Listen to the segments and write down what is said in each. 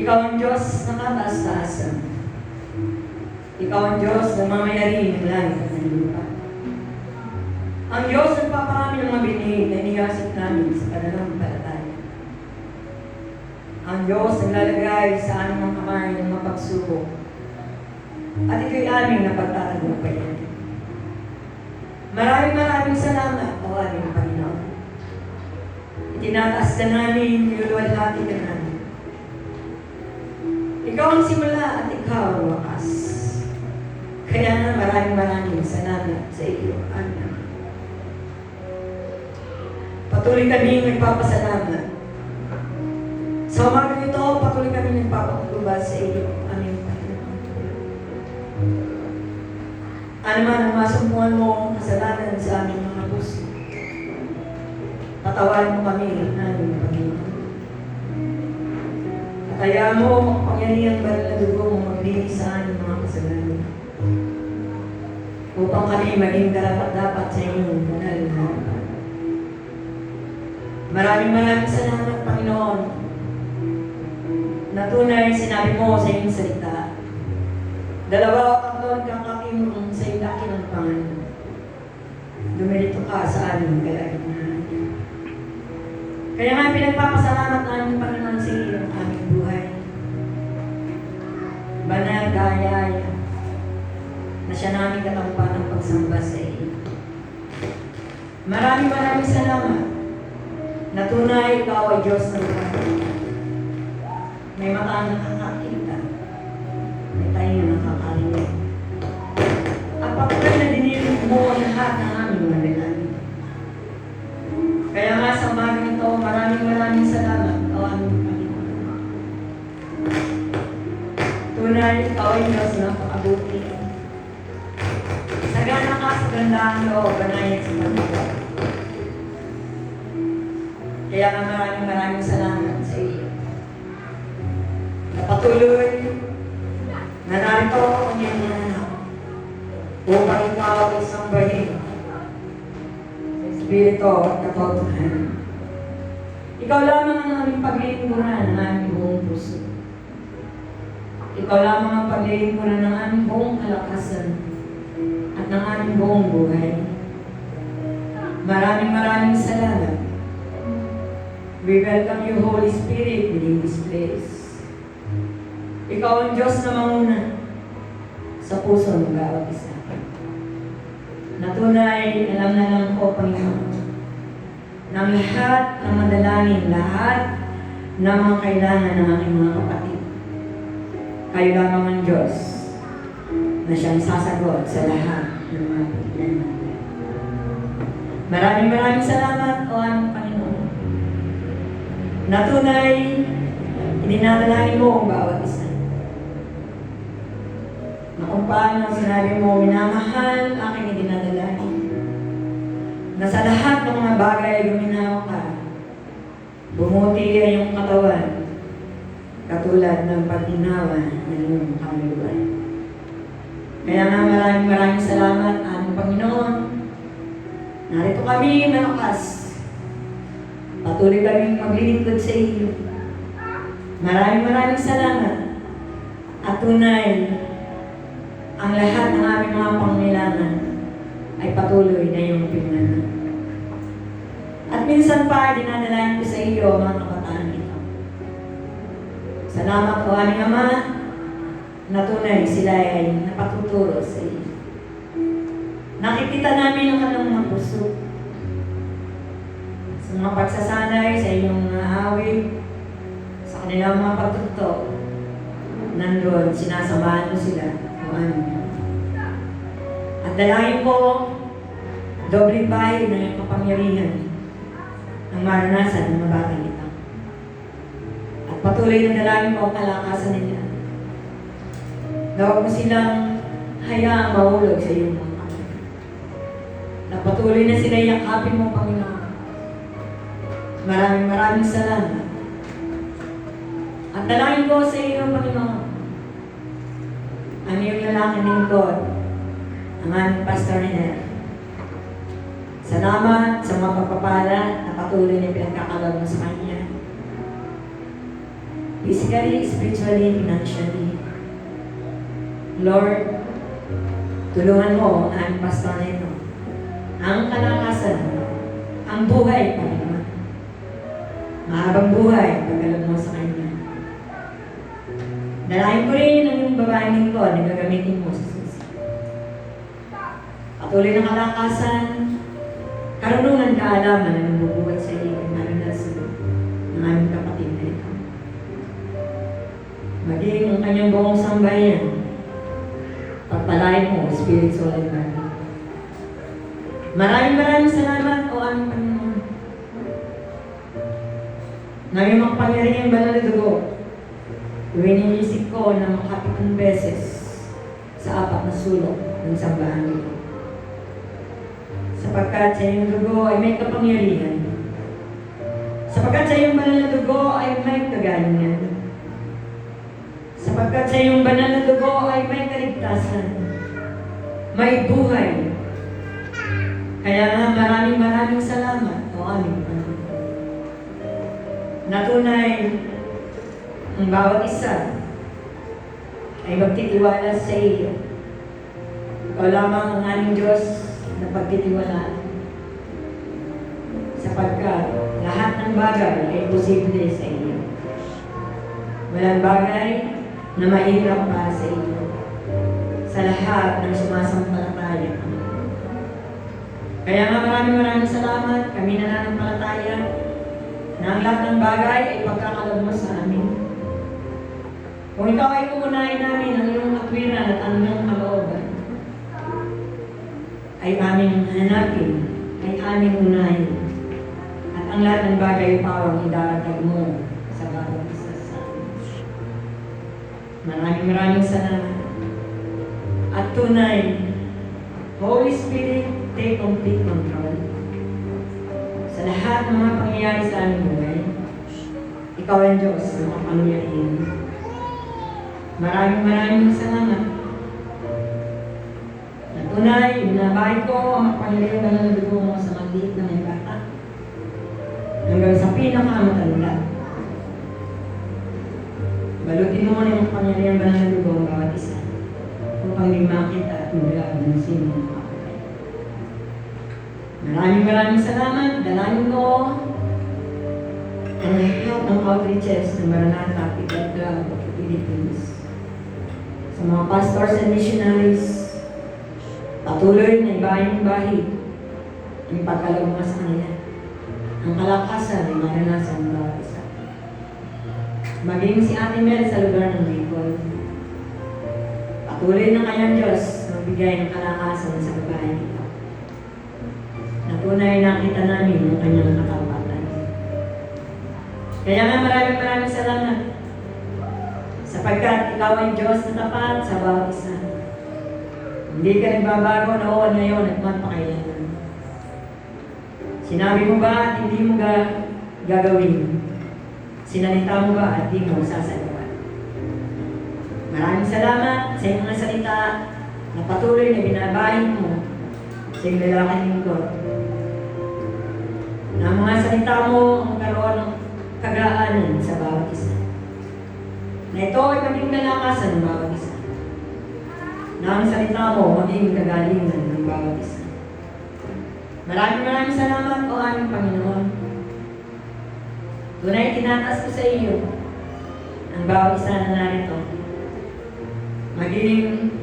Ikaw ang Diyos na kataas-taasan. Ikaw ang Diyos na mamayari ng langit at ng lupa. Ang Diyos ang paparami ng mga binig na inigasip namin sa pananampalataya. Ang Diyos ang lalagay sa aming mga kamay ng mapagsubok at ito'y aming napagtatagumpayan. Maraming salamat, o aming Panginoon. Itinataas na namin, niluluwalhati ka namin. Ikaw ang simula at ikaw ang wakas. Kaya na maraming salamat sa iyo, amen. Patuloy kami nagpapasalamat. Sa umaga nito, patuloy kami nagpapatubas sa iyo, aming Panginoon. Ano man ang masumpungan mo kasalanan sa aming mga puso, patawarin mo kami, aming Panginoon. At ayaw mo makapangyarihan ba na dugo mo maglinis sa aming mga kasalanan, upang kami maging karapat-dapat sa inyong banal na harapan. Maraming salamat, Panginoon, na tunay sinabi mo sa iyong salita. 2 o 3 kakakimuong sa iyong dakilang Panginoon. Dumilito ka sa aming kalagitnaan. Kaya nga pinagpapasalamat namin, Panginoon, sa iyo ang aming buhay. Banal kaya na siya namin katampan ng pagsamba sa iyo. Maraming salamat na tunay ikaw ay Diyos ng buhay. May mata ang nakakakita, may tayo na nakakarinig. At patuloy na dinilig mo ang lahat ng aming manalangin. Kaya nga sa umaga nito, maraming salamat, o aming Panginoon. Tunay ikaw ay Diyos na napakabuti. Sagana ka sa gandaan loob, banayad sa pagkakas. Kaya nga maraming salamat sa iyo. Patuloy na narito ang iyong mga anak upang ikaw ay sambahin sa Espiritu at katotohanan. Ikaw lamang ang aming paglilingkuran ng aming buong puso. Ikaw lamang ang paglilingkuran ng aming buong kalakasan at ng aming buong buhay. Maraming salamat. We welcome you, Holy Spirit, within this place. Ikaw ang Diyos na manguna sa puso ng bawat isa. Na tunay, alam na lang ko, Panginoon, ng lahat ng madalangin, lahat ng mga kailangan ng aking mga kapatid. Kayo lamang ang Diyos na siyang sasagot sa lahat ng mga pagkilan. Maraming salamat, o aming Panginoon, na tunay, idinadalangin mo ang bawat isa. Na kung paano sinabi mo, minamahal aking idinadalangin. Na sa lahat ng mga bagay ay guminawa ka, bumuti ay iyong katawan, katulad ng pagdinawa ng iyong kaluluwa. Kaya nga maraming salamat, aming Panginoon. Narito kami malakas. Patuloy kaming maglilingkod sa iyo. Maraming salamat. At tunay, ang lahat ng aming mga pangailangan ay patuloy na iyong pinagdaanan. At minsan pa, dinadalangin ko sa iyo ang mga kabataan ito. Salamat po, aming Ama, na tunay sila ay napatuturo sa iyo. Nakikita namin ang kanilang mga puso sa mga pagsasanay sa iyong awit, sa kanilang mga pagtuto. Nandun, sinasamahan mo sila. At dalangin po, dobling bahay ng iyong kapangyarihan ang maranasan ng mga batang ito. At patuloy na dalangin mo ang kalakasan nila. Huwag mo silang hayaang mahulog sa iyong mga kamay. Na patuloy na sila yakapin mo, Panginoon. Maraming salamat. At dalangin ko sa iyo, Panginoon, ang iyong lalaking lingkod, ang aming Pastor Nel. Salamat sa mga pagpapala na patuloy na pinagkakalog mo sa kanya. physically, spiritually, financially. Lord, tulungan mo ang pastor na ito. Ang kalakasan, ang buhay, Panginoon. Mahabang buhay, pagkalab mo sa kanya. Dalahin ko rin ang iyong babaeng ko na gagamitin mo sa susi. Patuloy ng kalakasan, karunungan kaalaman na nabubuhay sa iyo ang maranasan ng aming kapatid na ito. Maging ang kanyang buong sambayan, pagpalain mo, Spirit, Soul, and Body. Maraming salamat o aming Panginoon. Ngayon makapangyarihan banal na dugo, wininisip ko na makapitong beses sa 4 na sulok ng sambahan nito. Sapagkat sa iyong dugo ay may kapangyarihan. Sapagkat sa iyong banal na dugo ay may kagalingan. Sapagkat sa iyong banal na dugo ay may kaligtasan. May buhay. Kaya nga maraming salamat o aming Panginoon. Natunay ang bawat isa ay magtitiwala sa iyo. Ikaw lamang ang aming Diyos na pagtitiwalaan. Sapagkat lahat ng bagay ay posible sa iyo. Walang bagay na mahirap para sa iyo. Sa lahat ng sumasampalataya. Kaya nga maraming salamat, kami nananampalataya na ang lahat ng bagay ay pagkakalab mo sa amin. Kung ikaw ay uunahin namin ang iyong katwiran at ang iyong kalooban, ay aming hanapin, ay aming unahin. At ang lahat ng bagay ay pawang idaragdag mo sa bawat isa sa amin. Maraming salamat. At tunay, Holy Spirit, take complete control. Sa lahat ng mga pangyayari sa aming buhay, ikaw ang Diyos na makapangyarihan. Maraming salamat. Na tunay, binabahay ko ang makapangyarihan na nalugo mo sa maliit na may bata. Hanggang sa pinakamatanda. Balutin mo na yung makapangyarihan na nalugo ang bawat isa. Upang di makita at mula ng sino ng kapatid. Maraming salamat. Dalangin ko ang lahat ng outreaches ng Maranatha People Club of the Philippines. Sa mga pastors and missionaries, patuloy na ibayang bahid ang pagkalagma sa kanila. Ang kalakasan ay maranasan ng bawat isa. Maging si Ate Mel sa lugar ng Bicol. Patuloy na kanyang Diyos magbigay ng kalakasan sa babae nito. Natunay nakita namin ang kanyang katapatan. Kaya nga maraming salamat. Sapagkat ikaw ay Diyos na tapat sa bawat isa. Hindi ka nagbabago noon, ngayon, at magpakailanman. Sinabi mo ba at hindi mo gagawin? Sinalita mo ba at hindi mo sasagawa? Maraming salamat sa iyong mga salita na patuloy na binabahin mo sa iyong lalaki lingkod. Na mga salita mo ang karoon ng kagaanan sa bawat isa. Na ito ay maging kalakasan ng bawat isa. Na ang salita mo maging kagalingan ng bawat isa. Maraming salamat o aming Panginoon. Tunay tinataas ko sa iyo ang bawat isa na narito. Maging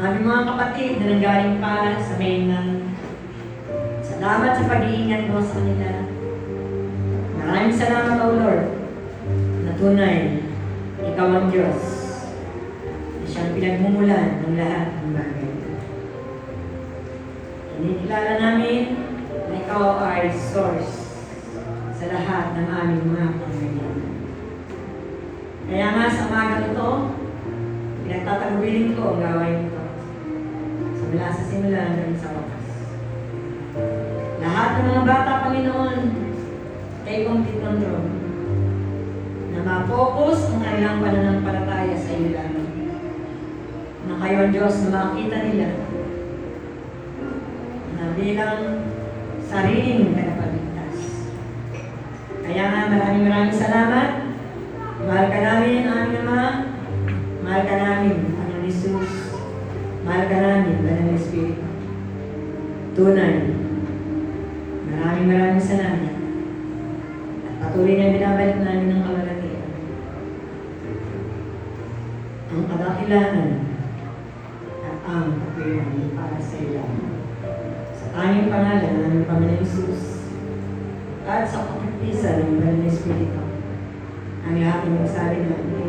aming mga kapatid na nanggaling pa sa mainland. Salamat sa pag-iingat mo sa kanila. Maraming salamat, O Lord, na tunay, ikaw ang Diyos, na siyang pinagmumulan ng lahat ng bagay. Kinikilala namin na ikaw ay source sa lahat ng aming mga pangangailangan. Kaya nga sa umaga ito, pinagtatagubilin ko ang gawain ito. Simula sa simula hanggang sa wakas. Lahat ng mga bata, Panginoon, take complete control. Na ma-focus ang kanilang pananampalataya sa iyo lamang. Na kayo ang Diyos na makita nila na bilang sariling tagapagligtas. Kaya nga maraming salamat. Mahal ka namin, aming Ama. Mahal ka namin, Panginoon Jesus. Mahal ka namin, Banal na Espiritu. Tunay. Maraming salamat. At patuloy na binabalik namin ng kamalatian. Ang kadakilaan at ang kapurihan para sa iyo. Sa tanging pangalan ng aming Panginoon Jesus at sa kapagpisan ng Banal na Espiritu. Ang lahat ng magsabi namin.